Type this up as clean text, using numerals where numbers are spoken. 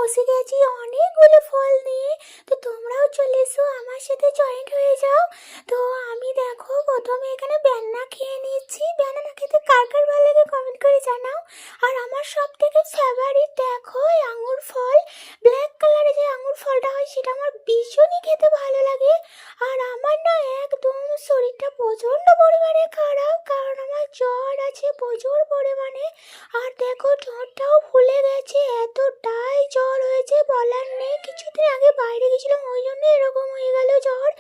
বসে গেছি অনেকগুলো ফল নিয়ে। তো তোমরাও চলে এসো আমার সাথে জয়েন্ট হয়ে যাও। তো আমি দেখো প্রথমে এখানে ব্যানানা খেয়ে নিচ্ছি। ব্যানানা খেতে কার কার ভালো লাগে কমেন্ট করে জানাও। আর আমার সব থেকে ফেভারিট দেখো এই আঙুর ফল, ব্ল্যাক কালারে যে আঙুর ফলটা হয় সেটা আমার ভীষণই খেতে ভালো লাগে। আর আমার না একদম শরীরটা প্রচণ্ড পরিমাণে খারাপ, কারণ আমার জ্বর আছে প্রচুর পরিমাণে। আর দেখো জ্বরটাও ফুলে গেছে, এতটাই জ্বর হয়েছে বলার নেই। কিছুদিন আগে বাইরে গেছিলাম ওই জন্য এরকম হয়ে গেল জ্বর।